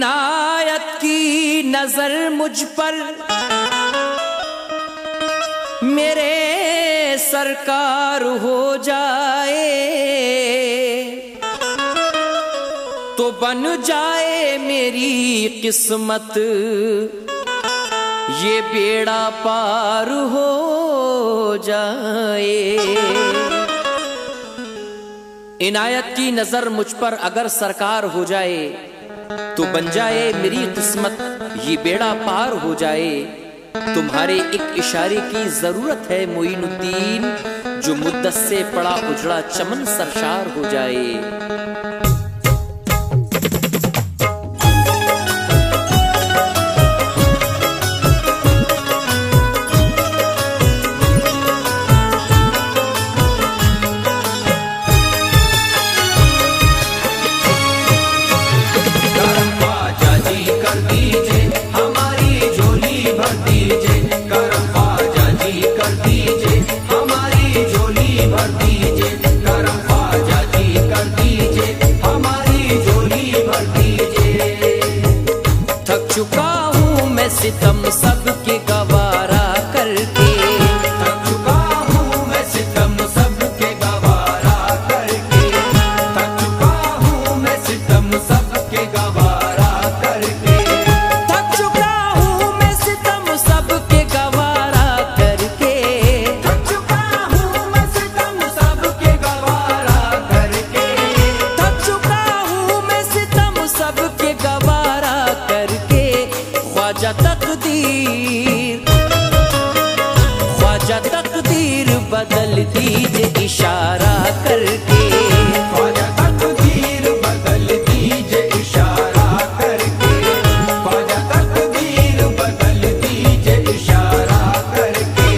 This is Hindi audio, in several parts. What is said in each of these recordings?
इनायत की नजर मुझ पर मेरे सरकार हो जाए तो बन जाए मेरी किस्मत, ये बेड़ा पार हो जाए। इनायत की नजर मुझ पर अगर सरकार हो जाए तो बन जाए मेरी किस्मत, ये बेड़ा पार हो जाए। तुम्हारे एक इशारे की जरूरत है मोइनुद्दीन, जो मुद्दत से पड़ा उजड़ा चमन सरशार हो जाए। चुका हूँ मैं सितम सबके गवारा करके, थक चुका हूँ मैं सितम सबके गवारा करके, थक चुका हूँ मैं सितम सबके गवारा करके, थक चुका हूँ मैं सितम सबके गवारा करके, थक चुका हूँ मैं सितम सबके गवारा करके, थक चुका हूँ मैं सितम सबके गवारा करके। ख्वाजा तकदीर बदल दीजिए इशारा करके, ख्वाजा तकदीर बदल दीजिए इशारा करके, ख्वाजा तकदीर बदल दीजिए इशारा करके,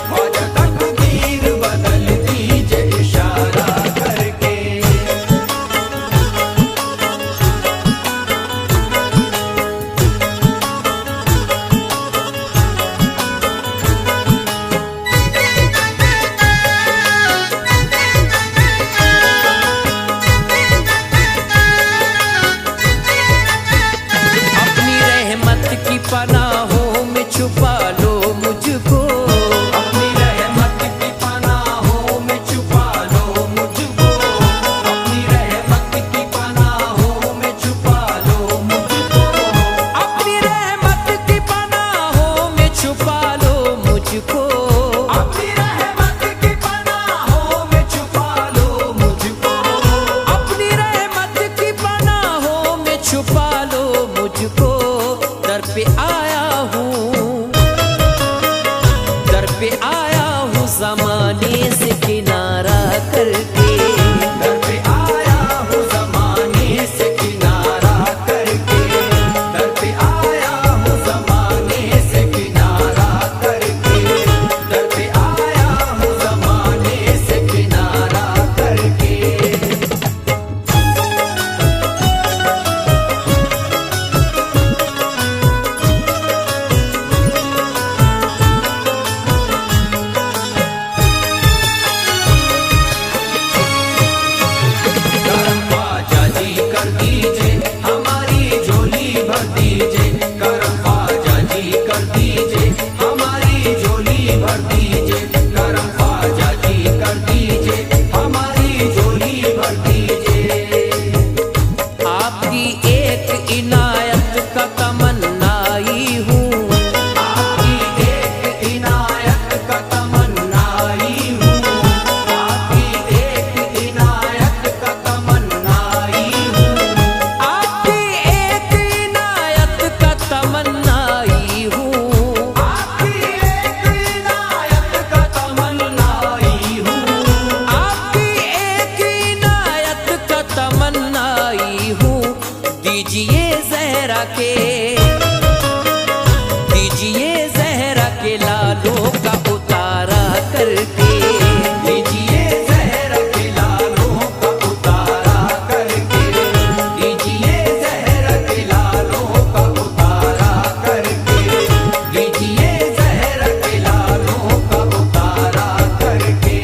ख्वाजा तकदीर बदल दीजिए इशारा करके। पनाहों में छुपा लो मुझको, अपनी रहमत की पनाहों में छुपा लो मुझको, अपनी रहमत की पनाहों में छुपा लो मुझको, अपनी रहमत की पनाहों में छुपा लो मुझको, अपनी रहमत की पनाहों में छुपा लो मुझको, अपनी रहमत की पनाहों में छुपा लो मुझको। दर पे आया हूँ ज़माने से किनारा करके, दर पे आया हूँ ज़माने से किनारा करके, दर पे आया हूँ ज़माने से किनारा करके, दर पे आया हूँ ज़माने से किनारा करके। दीजिए ज़हरा के लालों का उतारा करके, दीजिए ज़हरा के लालों का उतारा करके, दीजिए ज़हरा के लालों का उतारा करके, दीजिए ज़हरा के लालों का उतारा करके।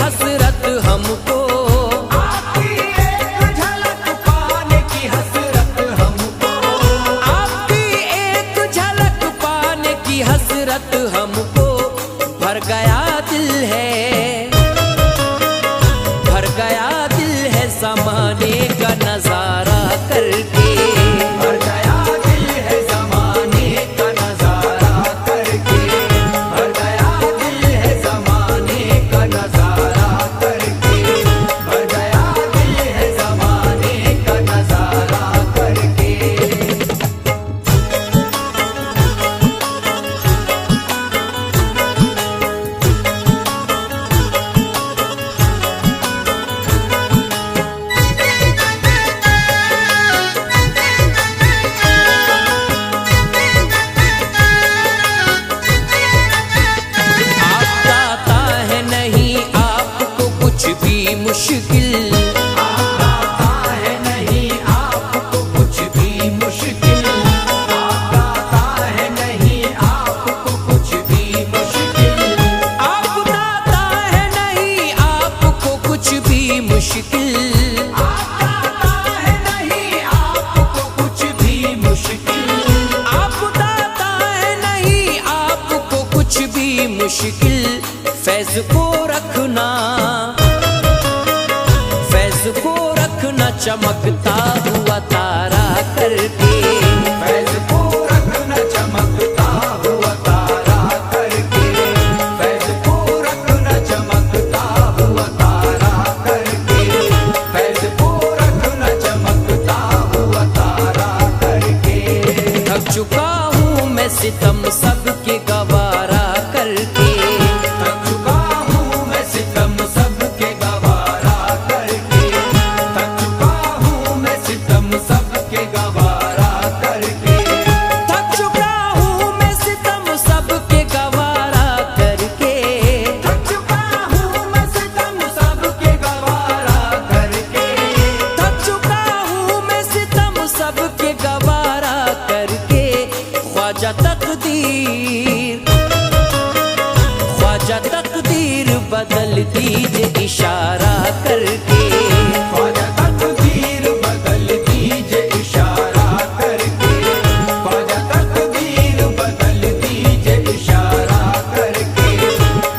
हसरत हमको, आपकी एक झलक पाने की हसरत हमको, आपकी एक झलक पाने की हसरत हमको। भर गया दिल है, भर गया दिल है ज़माने का नजारा करके, भर गया दिल है ज़माने का नजारा करके, भर गया दिल है ज़माने का नजारा करके, भर गया दिल है ज़माने का नजारा करके। आप दाता है नहीं आपको कुछ भी मुश्किल, आता है नहीं आपको कुछ भी मुश्किल, आता है नहीं आपको कुछ भी मुश्किल, आप दाता है नहीं आपको कुछ भी मुश्किल, आता है नहीं आपको कुछ भी मुश्किल, आप दाता है नहीं आपको कुछ भी मुश्किल। फैज को रखना, फैज को रखना चमकता हुआ तारा करके, फैज़ को रखना चमकता हुआ तारा करके, फैज़ को रखना चमकता हुआ तारा करके, फैज़ को रखना चमकता हुआ तारा करके। थक चुका हूँ मैं सितम सबके गवारा करके, थक चुका हूँ मैं सितम सबके गवारा करके, थक चुका हूँ मैं सितम सबके गवारा करके, थक चुका हूँ मैं सितम सबके गवारा करके, थक चुका हूँ मैं सितम सबके गवारा करके, थक चुका हूँ मैं सितम सबके गवारा करके। ख्वाजा तकदीर, ख्वाजा तकदीर बदल दीजिए इशारा करके, ख्वाजा तकदीर बदल दीजिए इशारा करके, ख्वाजा तकदीर बदल दीजिए इशारा करके,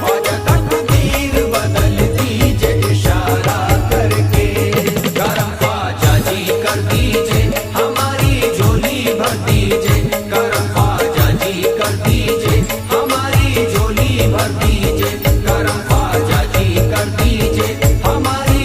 ख्वाजा तकदीर बदल दीजिए इशारा करके। करम ख्वाजा जी कर दीजिए हमारी झोली भर दीजिए, करम ख्वाजा जी कर दीजिए हमारी झोली भर दीजिए, करम ख्वाजा जी कर दीजिए हमारी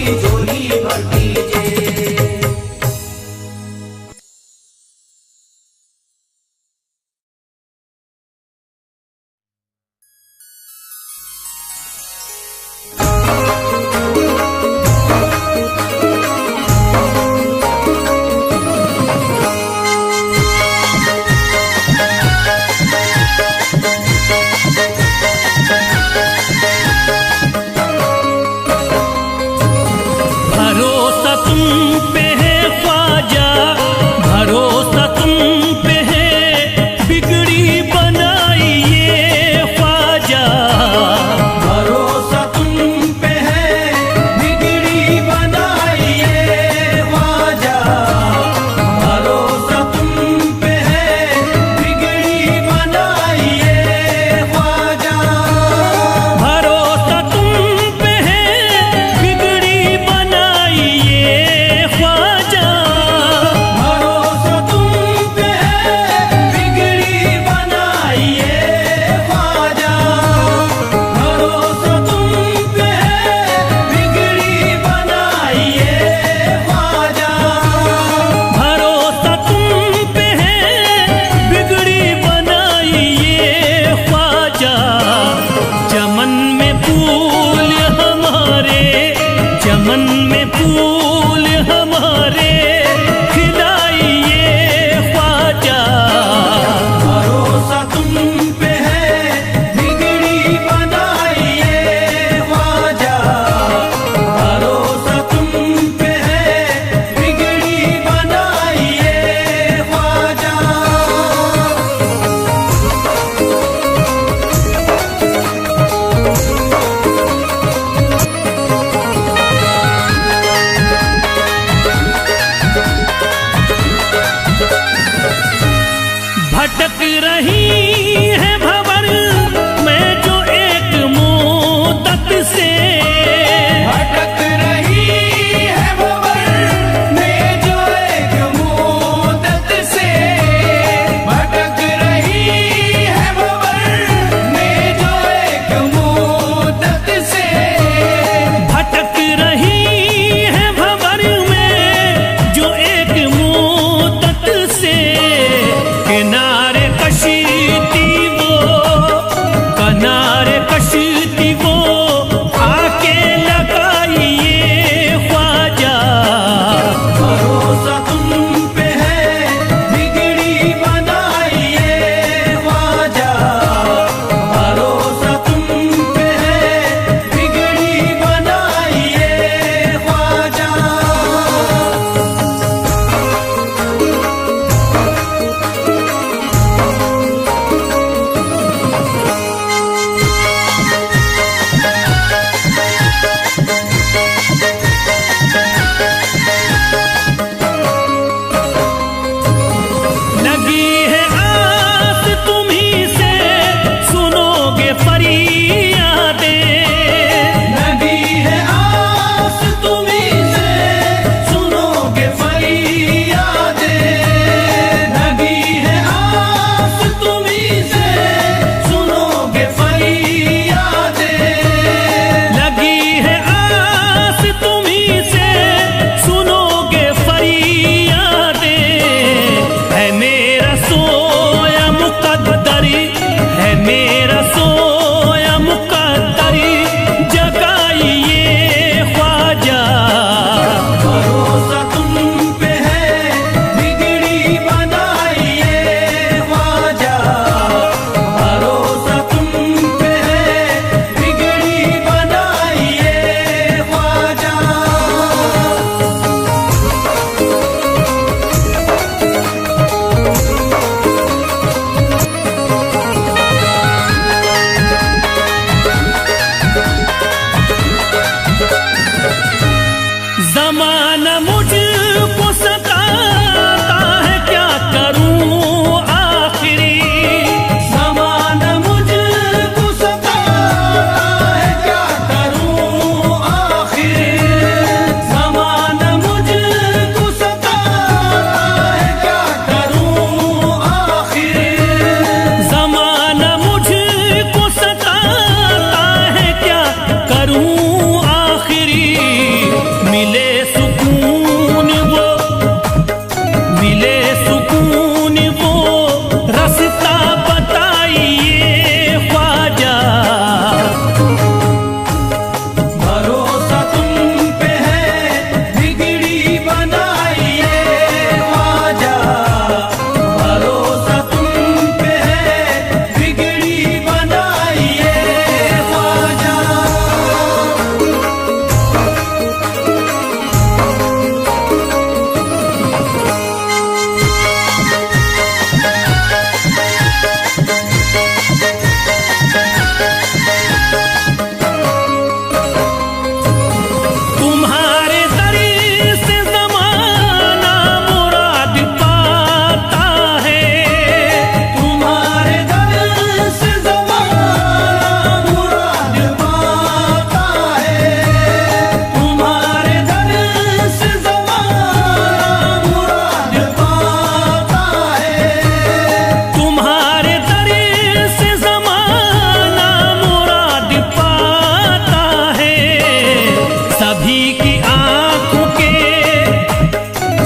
सभी की आंखों के,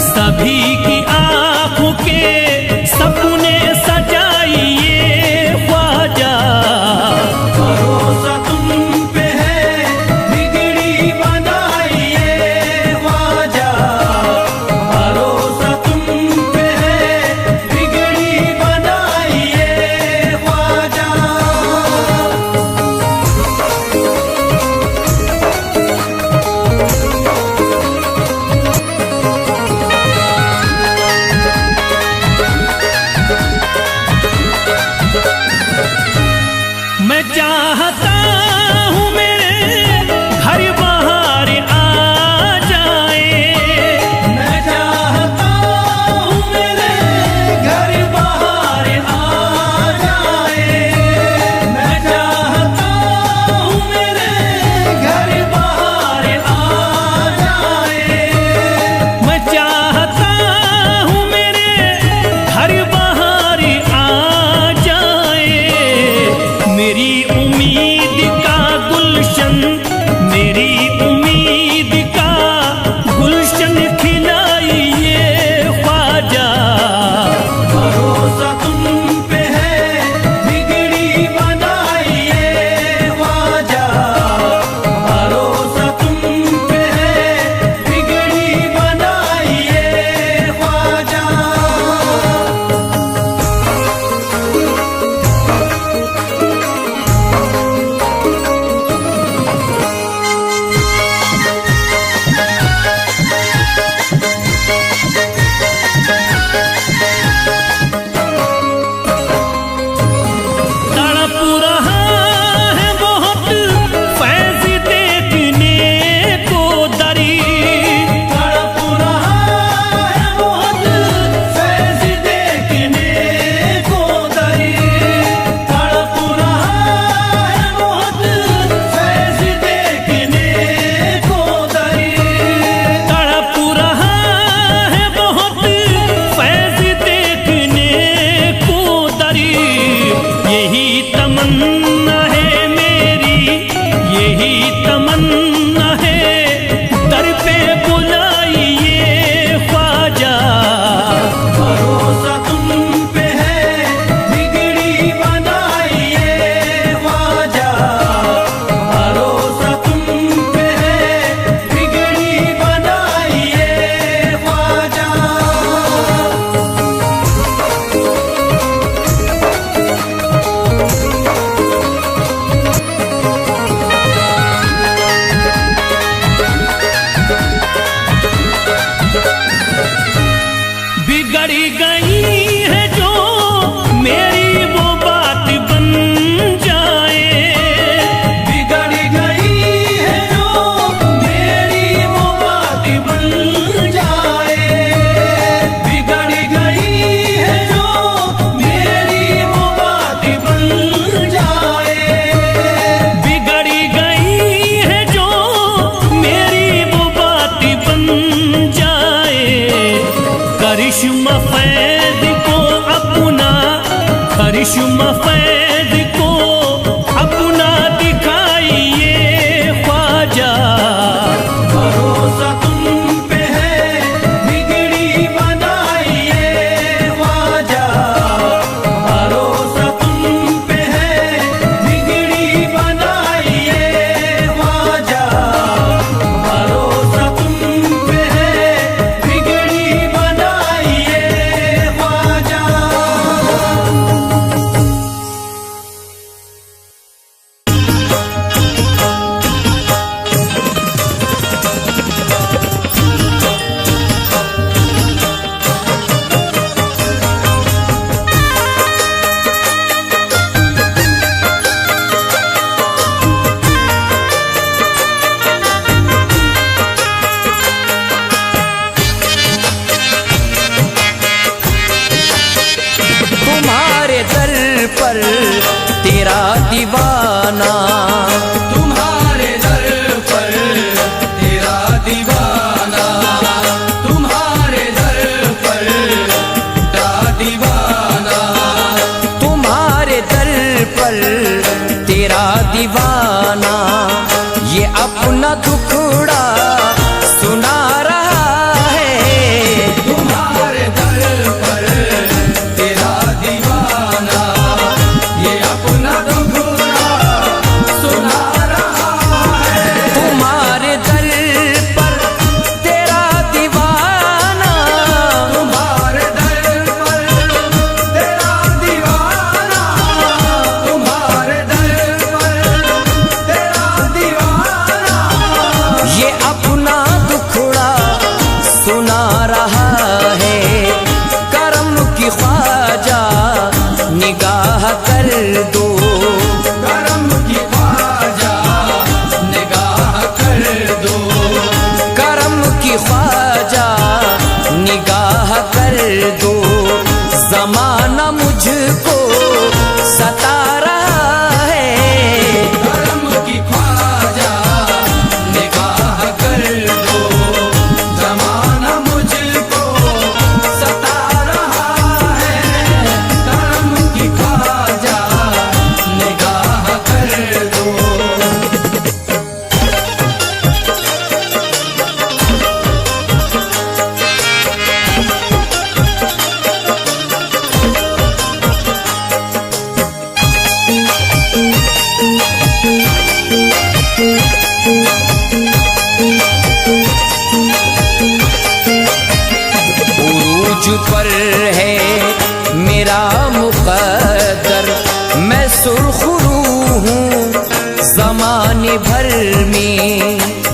सभी की आंखों के सपने सजाइए ख्वाजा। भरोसा तुम पे है, बिगड़ी बनाइए ख्वाजा। भरोसा तुम पे है, बिगड़ी बनाइए ख्वाजा। मैं चाहता हूँ मेरे घर बाहर आ जाए, मैं चाहता हूँ मेरे घर बाहर आ जाए। मैं चाहता हूँ मेरे घर बाहर आ जाए। मैं चाहता हूँ मेरे घर बाहर आ जाए। मेरी उम्मीद का गुलशन, मेरी उम्मीद का गुलशन खिलाइए ख्वाजा। भरोसा तुम पे है, बिगड़ी बनाइए ख्वाजा। भरोसा तुम पे है, बिगड़ी बनाइए ख्वाजा। तड़प रहा है बहुत फैज़ देखने को दरी, तड़प रहा है बहुत फैज़ देखने को दरी। तड़प रहा है बहुत फैज़ देखने को दरी। तड़प रहा है बहुत फैज़ देखने को दरी। यही तमन्ना है मेरी, यही तमन्ना है, दर पे बुलाइए ख्वाजा। भरोसा तुम पे है, बिगड़ी बनाइए ख्वाजा। भरोसा तुम पे है, बिगड़ी बनाइए ख्वाजा। बिगड़ी गई है जो मेरी वो बात बन जाए। बिगड़ गई है जो मेरी वो बात बन जाए। बिगड़ गई है जो मेरी वो बात बन जाए। बिगड़ी गई है जो मेरी वो बात बन जाए। करिश्मा फैज़ को अपना, करिश्मा फैज़ को अपना दिखाइए ख्वाजा। भरोसा तुम पे है, बिगड़ी बनाइए ख्वाजा। भरोसा तुम पे है, बिगड़ी बनाइए ख्वाजा। भरोसा तुम पे है, बिगड़ी बनाइए ख्वाजा। तुम्हारे दर पर तेरा दीवाना, तुम्हारे दर पर तेरा दीवाना। तुम्हारे दर पर तेरा दीवाना। तुम्हारे दर पर तेरा दीवाना, ये अपना दुखड़ा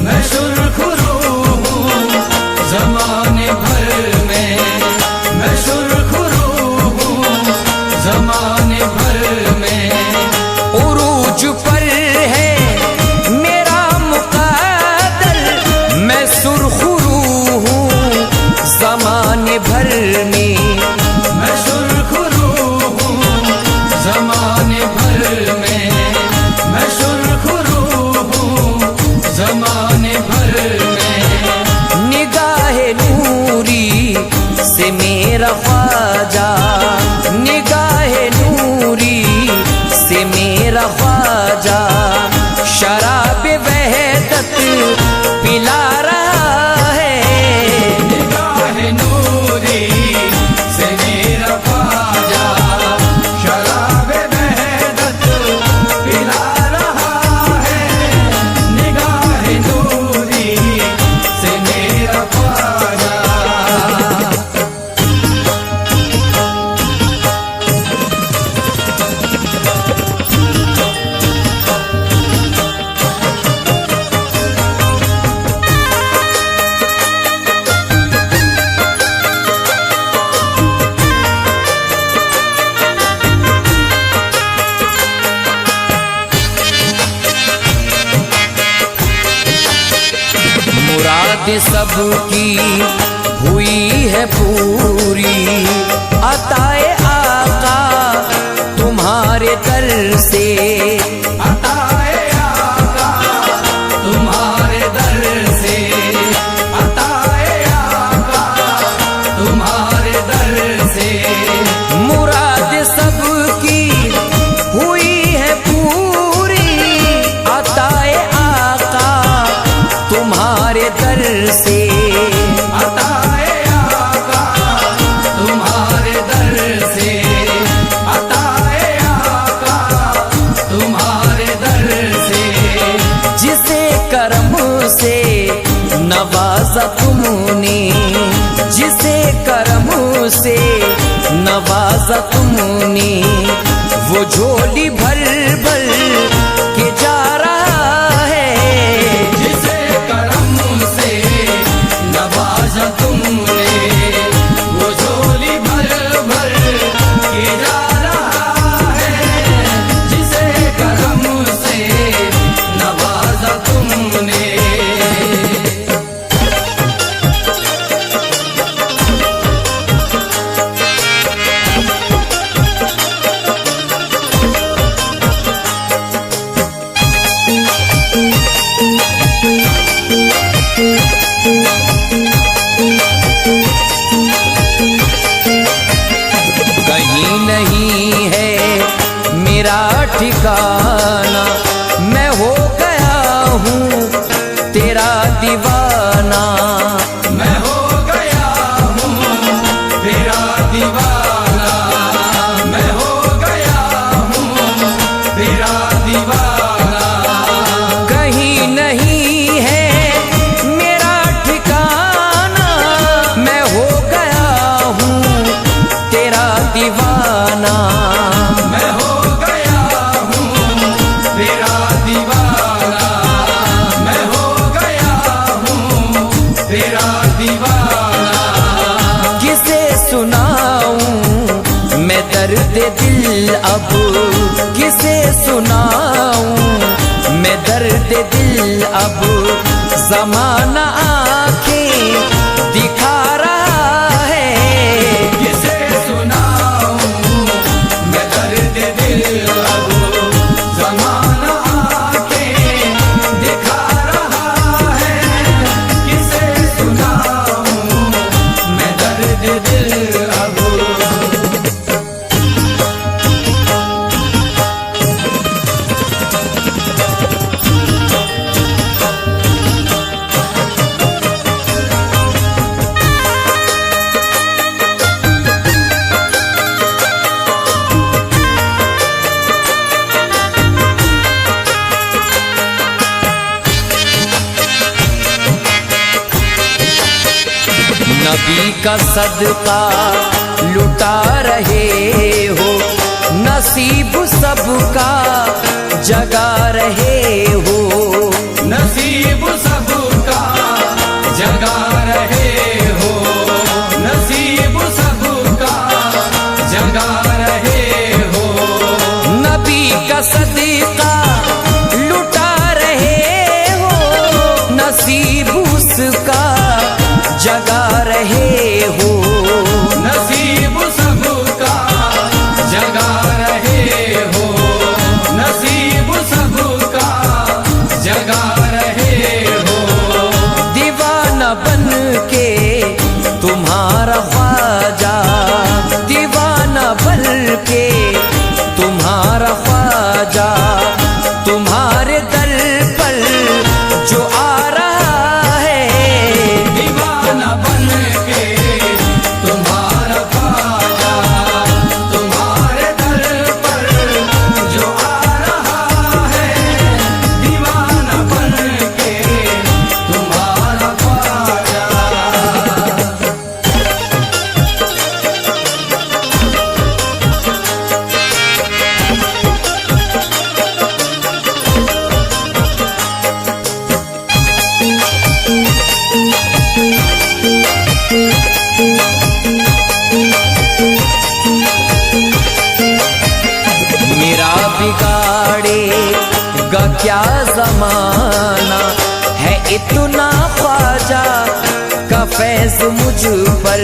मैं सुरखरू हूँ जमाने भर में, मैं सुरखरू हूँ जमाने भर में। उरूज पर है मेरा मुक़द्दर, मैं सुरखरू हूँ ज़माने भर में, मैं सुरखरू हूँ जमाने भर में, मैं सुरखरू हूँ जमाने भर में। निगाहे नूरी से मेरा ख्वाजा, निगाहे नूरी से मेरा ख्वाजा शराब वहदत पिला रहा है। निगाह नूरी से मेरा ख्वाजा शराब वहदत पिला रहा है। निगाह नूरी से मेरा ख्वाजा। मुराद सबकी हुई है पूरी, अताए आका तुम्हारे दर से, अताए आका तुम्हारे दर से, अताए आका तुम्हारे दर से। मुराद सबकी हुई है पूरी, अताए आका तुम्हारे दर से, अताए आका तुम्हारे दर से, अताए आका तुम्हारे दर से। जिसे करम से नवाजा तुमने, जिसे करम से नवाजा तुमने, वो झोली भर भर के जा रहा है। जिसे करम से नवाजा तुमने, वो झोली भर भर के जा रहा है। जिसे करम से नवाजा तुमने। कहीं नहीं है मेरा ठिकाना, मैं हो गया हूँ तेरा दीवाना, मैं हो गया हूँ तेरा दीवाना, मैं हो गया हूँ तेरा दीवाना। कहीं नहीं है मेरा ठिकाना, मैं हो गया हूँ तेरा दीवाना, मैं हो गया हूँ तेरा दीवाना, मैं हो गया हूँ तेरा दीवाना। किसे सुनाऊं मैं दर्द दिल अब, किसे सुनाऊं मैं दर्द दिल अब, ज़माना आंखें दिखा रहा है। किसे सुनाऊं मैं दर्द दिल अब, ज़माना आंखें दिखा रहा है। किसे सुनाऊं मैं दर्द दिल अब। नबी का सदका लुटा रहे हो, नसीब सबका जगा रहे हो, नसीब सब इतना ख्वाजा का फैज मुझ पर,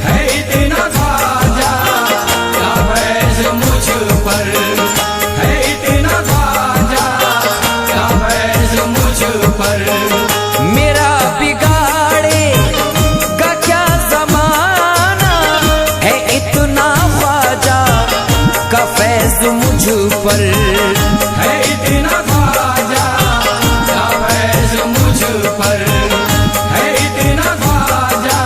है इतना ख्वाजा का फैज मुझ पर, है इतना ख्वाजा का फैज मुझ पर। मेरा बिगाड़े का क्या जमाना, है इतना ख्वाजा का फैज मुझ पर, है इतना ख्वाजा का फैज मुझ पर, है इतना ख्वाजा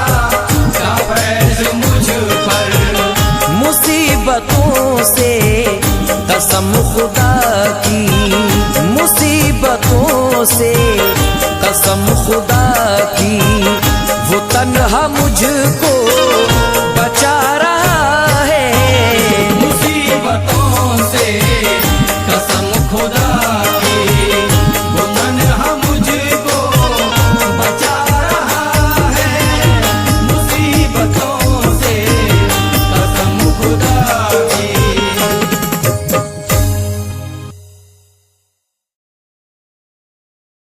का फैज मुझ पर। मुसीबतों से कसम खुदा की, मुसीबतों से कसम खुदा की, वो तन्हा मुझको